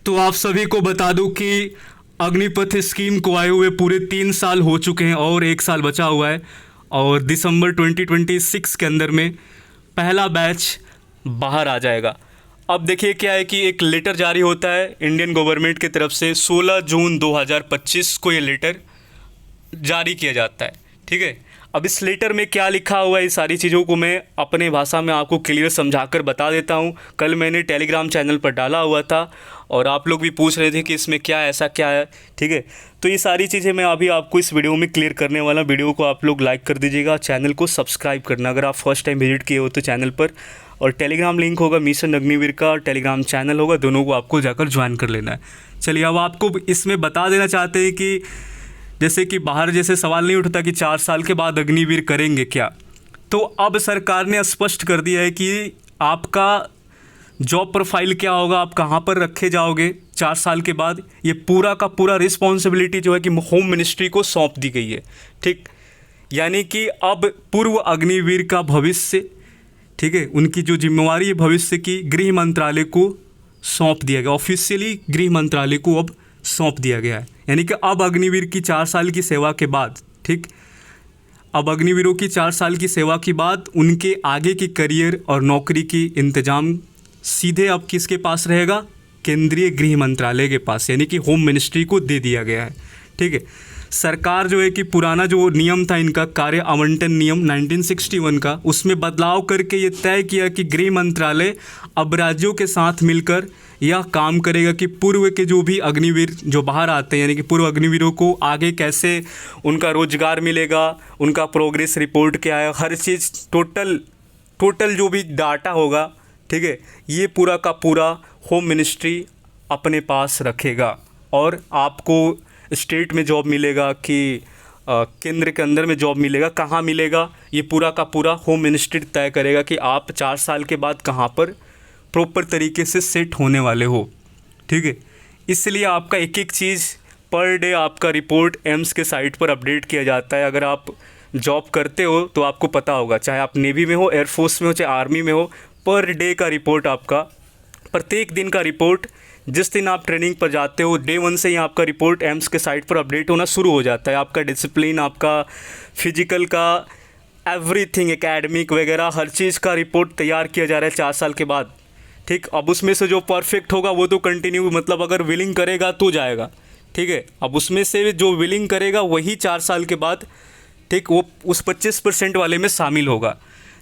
तो आप सभी को बता दूं कि अग्निपथ स्कीम को आए हुए पूरे 3 साल हो चुके हैं और 1 साल बचा हुआ है और दिसंबर 2026 के अंदर में पहला बैच बाहर आ जाएगा। अब देखिए क्या है कि एक लेटर जारी होता है इंडियन गवर्नमेंट की तरफ से 16 जून 2025 को ये लेटर जारी किया जाता है। ठीक है, अब इस लेटर में क्या लिखा हुआ है, इस सारी चीज़ों को मैं अपने भाषा में आपको क्लियर समझाकर बता देता हूँ। कल मैंने टेलीग्राम चैनल पर डाला हुआ था और आप लोग भी पूछ रहे थे कि इसमें क्या ऐसा क्या है। ठीक है, तो ये सारी चीज़ें मैं अभी आपको इस वीडियो में क्लियर करने वाला। वीडियो को आप लोग लाइक कर दीजिएगा, चैनल को सब्सक्राइब करना अगर आप फर्स्ट टाइम विजिट किए हो तो चैनल पर, और टेलीग्राम लिंक होगा मिशन अग्निवीर का और टेलीग्राम चैनल होगा, दोनों को आपको जाकर ज्वाइन कर लेना है। चलिए, अब आपको इसमें बता देना चाहते हैं कि जैसे कि बाहर जैसे सवाल नहीं उठता कि 4 साल के बाद अग्निवीर करेंगे क्या, तो अब सरकार ने स्पष्ट कर दिया है कि आपका जॉब प्रोफाइल क्या होगा, आप कहाँ पर रखे जाओगे 4 साल के बाद। ये पूरा का पूरा रिस्पॉन्सिबिलिटी जो है कि होम मिनिस्ट्री को सौंप दी गई है। ठीक, यानी कि अब पूर्व अग्निवीर का भविष्य, ठीक है, उनकी जो जिम्मेवारी है भविष्य की, गृह मंत्रालय को सौंप दिया गया। ऑफिशियली गृह मंत्रालय को अब सौंप दिया गया है। यानी कि अब अग्निवीर की 4 साल की सेवा के बाद, ठीक, अब अग्निवीरों की 4 साल की सेवा के बाद उनके आगे की करियर और नौकरी की इंतजाम सीधे अब किसके पास रहेगा? केंद्रीय गृह मंत्रालय के पास, यानी कि होम मिनिस्ट्री को दे दिया गया है। ठीक है, सरकार जो है कि पुराना जो नियम था इनका कार्य आवंटन नियम 1961 का, उसमें बदलाव करके ये तय किया कि गृह मंत्रालय अब राज्यों के साथ मिलकर यह काम करेगा कि पूर्व के जो भी अग्निवीर जो बाहर आते हैं, यानी कि पूर्व अग्निवीरों को आगे कैसे उनका रोजगार मिलेगा, उनका प्रोग्रेस रिपोर्ट क्या है, हर चीज़ टोटल जो भी डाटा होगा, ठीक है, ये पूरा का पूरा होम मिनिस्ट्री अपने पास रखेगा। और आपको स्टेट में जॉब मिलेगा कि केंद्र के अंदर में जॉब मिलेगा, कहाँ मिलेगा, ये पूरा का पूरा होम मिनिस्ट्री तय करेगा कि आप 4 साल के बाद कहाँ पर प्रॉपर तरीके से सेट होने वाले हो। ठीक है, इसलिए आपका एक एक चीज़ पर डे आपका रिपोर्ट एम्स के साइट पर अपडेट किया जाता है। अगर आप जॉब करते हो तो आपको पता होगा, चाहे आप नेवी में हो, एयरफोर्स में हो, चाहे आर्मी में हो, पर डे का रिपोर्ट आपका, प्रत्येक दिन का रिपोर्ट, जिस दिन आप ट्रेनिंग पर जाते हो डे 1 से ही आपका रिपोर्ट एम्स के साइट पर अपडेट होना शुरू हो जाता है। आपका डिसिप्लिन, आपका फिजिकल का एवरीथिंग, एकेडमिक वगैरह हर चीज़ का रिपोर्ट तैयार किया जा रहा है 4 साल के बाद। ठीक, अब उसमें से जो परफेक्ट होगा वो तो कंटिन्यू, मतलब अगर विलिंग करेगा तो जाएगा। ठीक है, अब उसमें से जो विलिंग करेगा वही 4 साल के बाद, ठीक, वो उस 25% वाले में शामिल होगा।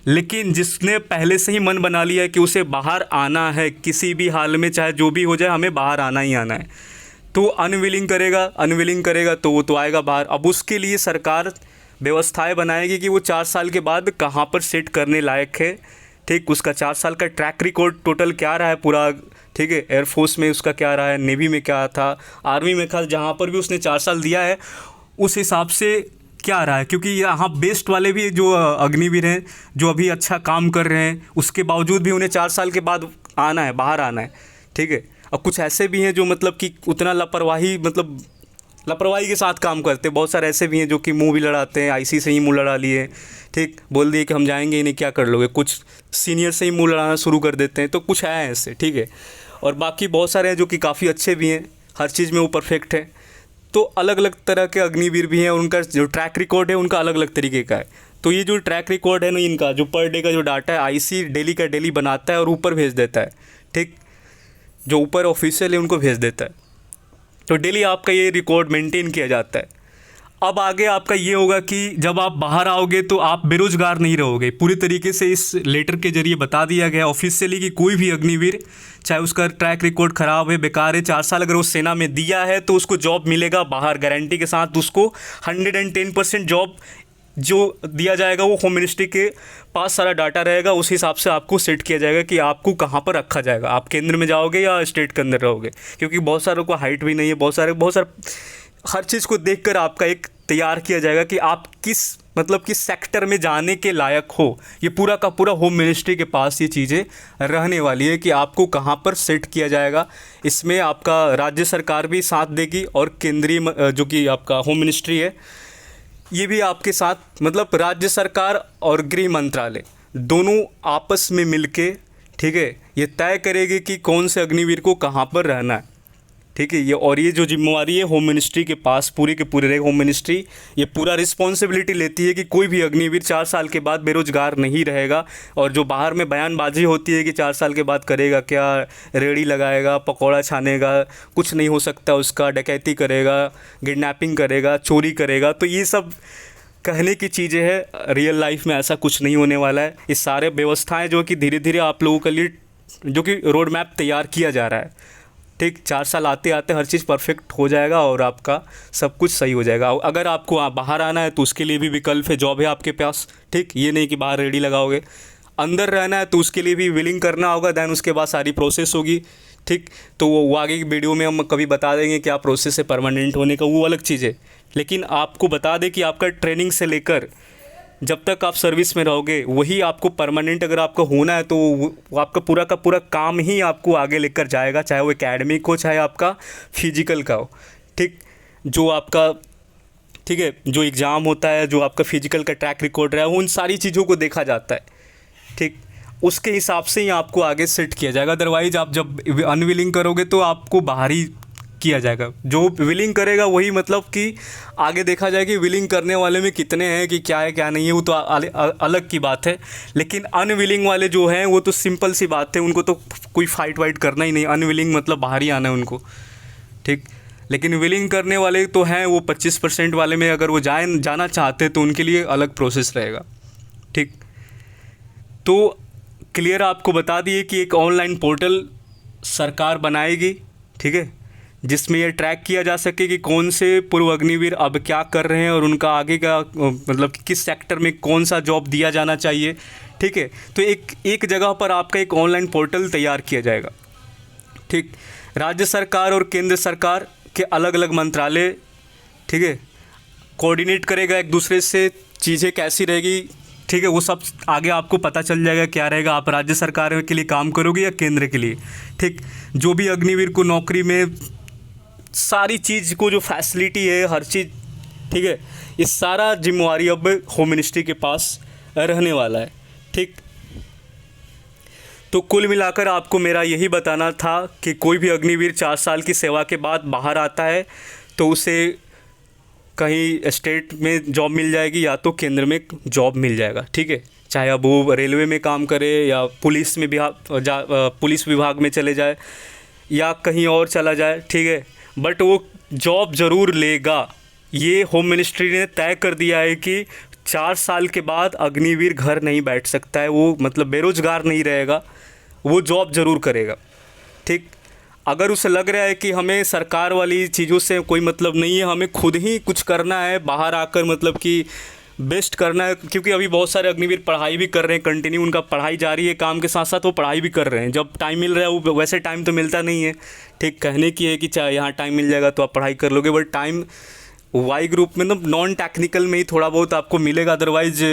लेकिन जिसने पहले से ही मन बना लिया है कि उसे बाहर आना है किसी भी हाल में, चाहे जो भी हो जाए, हमें बाहर आना ही आना है, तो अनविलिंग करेगा तो वो तो आएगा बाहर। अब उसके लिए सरकार व्यवस्थाएं बनाएगी कि वो 4 साल के बाद कहाँ पर सेट करने लायक है। ठीक, उसका 4 साल का ट्रैक रिकॉर्ड टोटल क्या रहा है पूरा, ठीक है, एयरफोर्स में उसका क्या रहा है, नेवी में क्या था, आर्मी में खास जहाँ पर भी उसने 4 साल दिया है उस हिसाब से क्या रहा है। क्योंकि यहाँ बेस्ट वाले भी जो अग्निवीर हैं जो अभी अच्छा काम कर रहे हैं, उसके बावजूद भी उन्हें 4 साल के बाद आना है, बाहर आना है। ठीक है, अब कुछ ऐसे भी हैं जो मतलब कि उतना लापरवाही के साथ काम करते हैं। बहुत सारे ऐसे भी हैं जो कि मुंह भी लड़ाते हैं, आईसी से ही मुंह लड़ा लिए, ठीक, बोल दिए कि हम जाएंगे ही नहीं, क्या कर लोगे। कुछ सीनियर से ही मुंह लड़ाना शुरू कर देते हैं, तो कुछ है ऐसे। ठीक है, और बाकी बहुत सारे हैं जो कि काफ़ी अच्छे भी हैं, हर चीज़ में वो परफेक्ट है। तो अलग अलग तरह के अग्निवीर भी हैं, उनका जो ट्रैक रिकॉर्ड है उनका अलग अलग तरीके का है। तो ये जो ट्रैक रिकॉर्ड है ना, इनका जो पर डे का जो डाटा है आईसी डेली का डेली बनाता है और ऊपर भेज देता है। ठीक, जो ऊपर ऑफिशियल है उनको भेज देता है, तो डेली आपका ये रिकॉर्ड मेंटेन किया जाता है। अब आगे आपका ये होगा कि जब आप बाहर आओगे तो आप बेरोजगार नहीं रहोगे। पूरी तरीके से इस लेटर के जरिए बता दिया गया ऑफिशियली कि कोई भी अग्निवीर, चाहे उसका ट्रैक रिकॉर्ड ख़राब है, बेकार है, 4 साल अगर वो सेना में दिया है तो उसको जॉब मिलेगा बाहर, गारंटी के साथ। उसको 110% जॉब जो दिया जाएगा वो होम मिनिस्ट्री के पास सारा डाटा रहेगा, उस हिसाब से आपको सेट किया जाएगा कि आपको कहाँ पर रखा जाएगा, आप केंद्र में जाओगे या स्टेट के अंदर रहोगे। क्योंकि बहुत सारों को हाइट भी नहीं है, बहुत सारे हर चीज़ को देखकर आपका एक तैयार किया जाएगा कि आप किस सेक्टर में जाने के लायक हो। ये पूरा का पूरा होम मिनिस्ट्री के पास ये चीज़ें रहने वाली है कि आपको कहाँ पर सेट किया जाएगा। इसमें आपका राज्य सरकार भी साथ देगी और केंद्रीय जो कि आपका होम मिनिस्ट्री है ये भी आपके साथ, मतलब राज्य सरकार और गृह मंत्रालय दोनों आपस में मिलके, ठीक है, ये तय करेगी कि कौन से अग्निवीर को कहाँ पर रहना है। ठीक है। ये जो जिम्मेवारी है होम मिनिस्ट्री के पास पूरी के पूरे रहेगी। होम मिनिस्ट्री ये पूरा रिस्पॉन्सिबिलिटी लेती है कि कोई भी अग्निवीर 4 साल के बाद बेरोजगार नहीं रहेगा। और जो बाहर में बयानबाजी होती है कि 4 साल के बाद करेगा क्या, रेहड़ी लगाएगा, पकौड़ा छानेगा, कुछ नहीं हो सकता उसका, डकैती करेगा, किडनैपिंग करेगा, चोरी करेगा, तो ये सब कहने की चीज़ें हैं। रियल लाइफ में ऐसा कुछ नहीं होने वाला है। ये सारे व्यवस्थाएं जो कि धीरे धीरे आप लोगों के लिए जो कि रोड मैप तैयार किया जा रहा है, ठीक। 4 साल आते आते हर चीज़ परफेक्ट हो जाएगा और आपका सब कुछ सही हो जाएगा। अगर आपको बाहर आना है तो उसके लिए भी विकल्प है, जॉब है आपके पास, ठीक। ये नहीं कि बाहर रेडी लगाओगे। अंदर रहना है तो उसके लिए भी विलिंग करना होगा, दैन उसके बाद सारी प्रोसेस होगी, ठीक। तो वो आगे की वीडियो में हम कभी बता देंगे क्या प्रोसेस है परमानेंट होने का, वो अलग चीज़ है। लेकिन आपको बता दें कि आपका ट्रेनिंग से लेकर जब तक आप सर्विस में रहोगे वही आपको परमानेंट अगर आपका होना है तो वो आपका पूरा का पूरा काम ही आपको आगे लेकर जाएगा, चाहे वो एकेडमिक हो चाहे आपका फिजिकल का हो, ठीक। जो आपका, ठीक है, जो एग्ज़ाम होता है, जो आपका फिजिकल का ट्रैक रिकॉर्ड रहा है, उन सारी चीज़ों को देखा जाता है, ठीक। उसके हिसाब से ही आपको आगे सेट किया जाएगा। अदरवाइज आप जब अनविलिंग करोगे तो आपको बाहर ही किया जाएगा। जो विलिंग करेगा वही, मतलब कि आगे देखा जाए कि विलिंग करने वाले में कितने हैं, कि क्या है क्या नहीं है, वो तो अलग की बात है। लेकिन अनविलिंग वाले जो हैं वो तो सिंपल सी बात है, उनको तो कोई फाइट वाइट करना ही नहीं। अनविलिंग मतलब बाहर ही आना है उनको, ठीक। लेकिन विलिंग करने वाले तो हैं, वो 25% वाले में अगर वो जाना चाहते तो उनके लिए अलग प्रोसेस रहेगा, ठीक। तो क्लियर आपको बता दिए कि एक ऑनलाइन पोर्टल सरकार बनाएगी, ठीक है, जिसमें ये ट्रैक किया जा सके कि कौन से पूर्व अग्निवीर अब क्या कर रहे हैं और उनका आगे का मतलब किस सेक्टर में कौन सा जॉब दिया जाना चाहिए, ठीक है। तो एक जगह पर आपका एक ऑनलाइन पोर्टल तैयार किया जाएगा, ठीक। राज्य सरकार और केंद्र सरकार के अलग अलग मंत्रालय, ठीक है, कोऑर्डिनेट करेगा एक दूसरे से, चीज़ें कैसी रहेगी, ठीक है, वो सब आगे आपको पता चल जाएगा क्या रहेगा। आप राज्य सरकार के लिए काम करोगे या केंद्र के लिए, ठीक। जो भी अग्निवीर को नौकरी में सारी चीज़ को जो फैसिलिटी है हर चीज़, ठीक है, ये सारा जिम्मेवारी अब होम मिनिस्ट्री के पास रहने वाला है, ठीक। तो कुल मिलाकर आपको मेरा यही बताना था कि कोई भी अग्निवीर 4 साल की सेवा के बाद बाहर आता है तो उसे कहीं स्टेट में जॉब मिल जाएगी या तो केंद्र में जॉब मिल जाएगा, ठीक है। चाहे अब वो रेलवे में काम करे या पुलिस में पुलिस विभाग में चले जाए या कहीं और चला जाए, ठीक है, बट वो जॉब ज़रूर लेगा। ये होम मिनिस्ट्री ने तय कर दिया है कि 4 साल के बाद अग्निवीर घर नहीं बैठ सकता है, वो मतलब बेरोज़गार नहीं रहेगा, वो जॉब ज़रूर करेगा, ठीक। अगर उसे लग रहा है कि हमें सरकार वाली चीज़ों से कोई मतलब नहीं है, हमें खुद ही कुछ करना है, बाहर आकर मतलब कि बेस्ट करना है, क्योंकि अभी बहुत सारे अग्निवीर पढ़ाई भी कर रहे हैं, कंटिन्यू उनका पढ़ाई जारी है, काम के साथ साथ वो पढ़ाई भी कर रहे हैं। जब टाइम मिल रहा है वो वैसे टाइम तो मिलता नहीं है, ठीक। कहने की है कि चाहे यहाँ टाइम मिल जाएगा तो आप पढ़ाई कर लोगे, बट टाइम वाई ग्रुप में मतलब नॉन टेक्निकल में ही थोड़ा बहुत आपको मिलेगा। अदरवाइज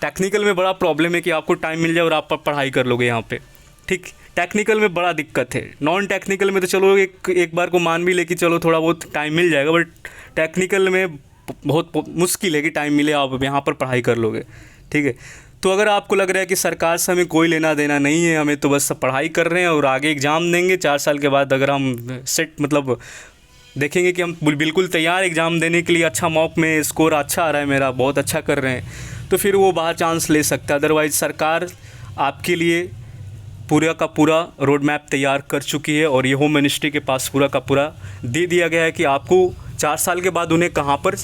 टेक्निकल में बड़ा प्रॉब्लम है कि आपको टाइम मिल जाए और आप पढ़ाई कर लोगे यहाँ पे, ठीक। टेक्निकल में बड़ा दिक्कत है। नॉन टेक्निकल में तो चलो एक बार को मान भी ले कि चलो थोड़ा बहुत टाइम मिल जाएगा, बट टेक्निकल में बहुत मुश्किल है कि टाइम मिले आप यहाँ पर पढ़ाई कर लोगे, ठीक है। तो अगर आपको लग रहा है कि सरकार से हमें कोई लेना देना नहीं है, हमें तो बस पढ़ाई कर रहे हैं और आगे एग्ज़ाम देंगे 4 साल के बाद, अगर हम सेट मतलब देखेंगे कि हम बिल्कुल तैयार एग्ज़ाम देने के लिए, अच्छा मॉक में स्कोर अच्छा आ रहा है मेरा, बहुत अच्छा कर रहे हैं, तो फिर वो बाहर चांस ले सकता है। अदरवाइज़ सरकार आपके लिए पूरा का पूरा रोड मैप तैयार कर चुकी है और ये होम मिनिस्ट्री के पास पूरा का पूरा दे दिया गया है कि आपको 4 साल के बाद उन्हें कहाँ पर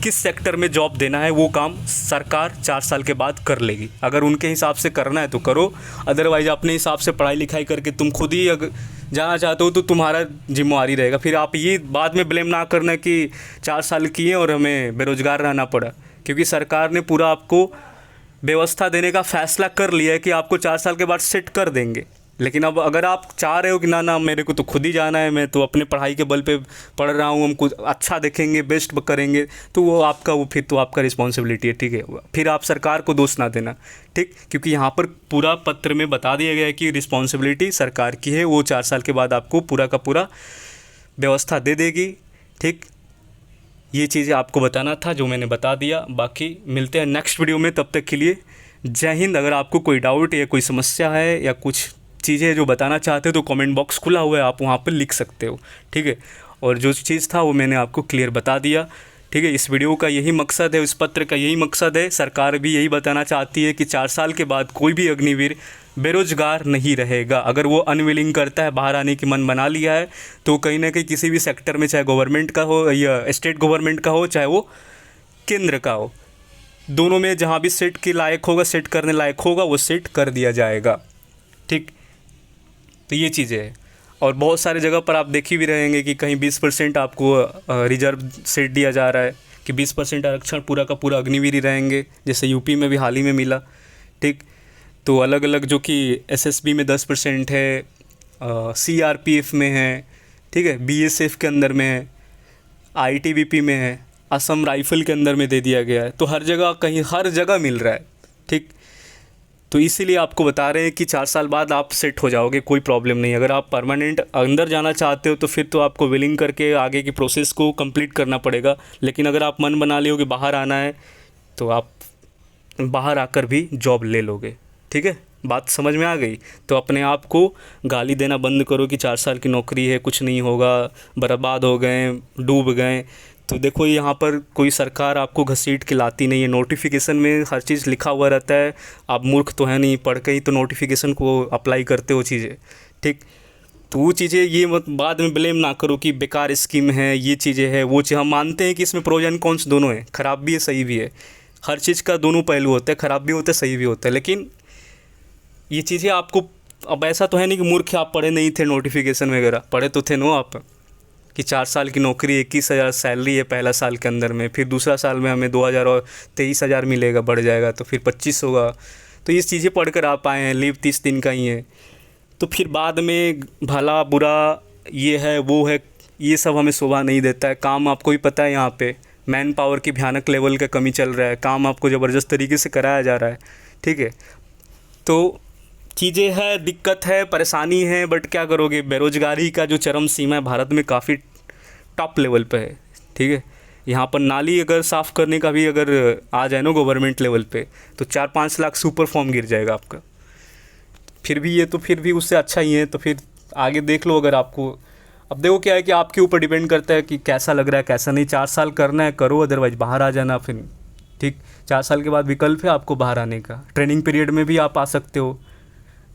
किस सेक्टर में जॉब देना है, वो काम सरकार 4 साल के बाद कर लेगी। अगर उनके हिसाब से करना है तो करो, अदरवाइज अपने हिसाब से पढ़ाई लिखाई करके तुम खुद ही अगर जाना चाहते हो तो तुम्हारा जिम्मेवारी रहेगा। फिर आप ये बाद में ब्लेम ना करना कि 4 साल किए और हमें बेरोज़गार रहना पड़ा, क्योंकि सरकार ने पूरा आपको व्यवस्था देने का फ़ैसला कर लिया है कि आपको 4 साल के बाद सेट कर देंगे। लेकिन अब अगर आप चाह रहे हो कि ना मेरे को तो खुद ही जाना है, मैं तो अपने पढ़ाई के बल पे पढ़ रहा हूँ, हम कुछ अच्छा देखेंगे, बेस्ट करेंगे, तो वो आपका फिर तो आपका रिस्पॉन्सिबिलिटी है, ठीक है। फिर आप सरकार को दोष ना देना, ठीक, क्योंकि यहाँ पर पूरा पत्र में बता दिया गया है कि रिस्पॉन्सिबिलिटी सरकार की है, वो 4 साल के बाद आपको पूरा का पूरा व्यवस्था दे देगी, ठीक। ये चीज़ें आपको बताना था जो मैंने बता दिया। बाकी मिलते हैं नेक्स्ट वीडियो में, तब तक के लिए जय हिंद। अगर आपको कोई डाउट या कोई समस्या है या कुछ चीज़ें जो बताना चाहते हो तो कमेंट बॉक्स खुला हुआ है, आप वहाँ पर लिख सकते हो, ठीक है। और जो चीज़ था वो मैंने आपको क्लियर बता दिया, ठीक है। इस वीडियो का यही मकसद है, इस पत्र का यही मकसद है, सरकार भी यही बताना चाहती है कि 4 साल के बाद कोई भी अग्निवीर बेरोजगार नहीं रहेगा। अगर वो अनविलिंग करता है, बाहर आने की मन बना लिया है, तो कहीं ना कहीं किसी भी सेक्टर में, चाहे गवर्नमेंट का हो या स्टेट गवर्नमेंट का हो, चाहे वो केंद्र का हो, दोनों में जहाँ भी सेट के लायक होगा, सेट करने लायक होगा, वो सेट कर दिया जाएगा, ठीक। तो ये चीज़ें हैं। और बहुत सारे जगह पर आप देख ही भी रहेंगे कि कहीं 20% आपको रिजर्व सीट दिया जा रहा है, कि 20% आरक्षण पूरा का पूरा अग्निवीर ही रहेंगे, जैसे यूपी में भी हाल ही में मिला, ठीक। तो अलग अलग जो कि एसएसबी में 10% है, सीआरपीएफ में है, ठीक है, बीएसएफ के अंदर में है, आईटीबीपी में है, असम राइफल के अंदर में दे दिया गया है। तो हर जगह, कहीं हर जगह मिल रहा है, ठीक। तो इसीलिए आपको बता रहे हैं कि 4 साल बाद आप सेट हो जाओगे, कोई प्रॉब्लम नहीं। अगर आप परमानेंट अंदर जाना चाहते हो तो फिर तो आपको विलिंग करके आगे की प्रोसेस को कंप्लीट करना पड़ेगा। लेकिन अगर आप मन बना लियो कि बाहर आना है, तो आप बाहर आकर भी जॉब ले लोगे, ठीक है। बात समझ में आ गई? तो अपने आप को गाली देना बंद करो कि 4 साल की नौकरी है, कुछ नहीं होगा, बर्बाद हो गए, डूब गए। तो देखो, यहाँ पर कोई सरकार आपको घसीट के लाती नहीं है। नोटिफिकेशन में हर चीज़ लिखा हुआ रहता है। आप मूर्ख तो है नहीं, पढ़ के ही तो नोटिफिकेशन को अप्लाई करते हो चीज़ें, ठीक। तो वो चीज़ें ये मत बाद में ब्लेम ना करो कि बेकार स्कीम है, ये चीज़ें है, वो चीज़। हम मानते हैं कि इसमें प्रोज एंड कॉन्स दोनों हैं, ख़राब भी है, सही भी है। हर चीज़ का दोनों पहलू होते हैं, ख़राब भी होता है, सही भी होता है। लेकिन ये चीज़ें आपको, अब ऐसा तो है नहीं कि मूर्ख आप पढ़े नहीं थे, नोटिफिकेशन वगैरह पढ़े तो थे नो आप, कि 4 साल की नौकरी, 21,000 सैलरी है पहला साल के अंदर में, फिर दूसरा साल में हमें 2,000 और 23,000 मिलेगा, बढ़ जाएगा तो फिर 25 होगा। तो ये चीज़ें पढ़कर आप आए हैं, लीव 30 दिन का ही है। तो फिर बाद में भला बुरा ये है वो है, ये सब हमें शोभा नहीं देता है। काम आपको भी पता है, यहाँ पे मैन पावर की भयानक लेवल का कमी चल रहा है, काम आपको ज़बरदस्त तरीके से कराया जा रहा है, ठीक है। तो चीज़ें है, दिक्कत है, परेशानी है, बट क्या करोगे। बेरोज़गारी का जो चरम सीमा है भारत में काफ़ी टॉप लेवल पे है, ठीक है। यहाँ पर नाली अगर साफ़ करने का भी अगर आ जाए ना गवर्नमेंट लेवल पे, तो 4-5 लाख सुपर फॉर्म गिर जाएगा आपका। फिर भी ये तो फिर भी उससे अच्छा ही है। तो फिर आगे देख लो। अगर आपको, अब देखो क्या है कि आपके ऊपर डिपेंड करता है कि कैसा लग रहा है, कैसा नहीं। 4 साल करना है करो, अदरवाइज बाहर आ जाना फिर, ठीक। 4 साल के बाद विकल्प है आपको बाहर आने का, ट्रेनिंग पीरियड में भी आप आ सकते हो,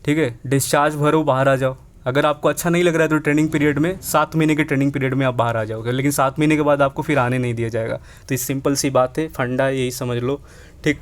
ठीक है। डिस्चार्ज भरो, बाहर आ जाओ। अगर आपको अच्छा नहीं लग रहा है तो ट्रेनिंग पीरियड में, 7 महीने के ट्रेनिंग पीरियड में आप बाहर आ जाओगे, लेकिन 7 महीने के बाद आपको फिर आने नहीं दिया जाएगा। तो इस सिंपल सी बात है, फंडा यही समझ लो, ठीक।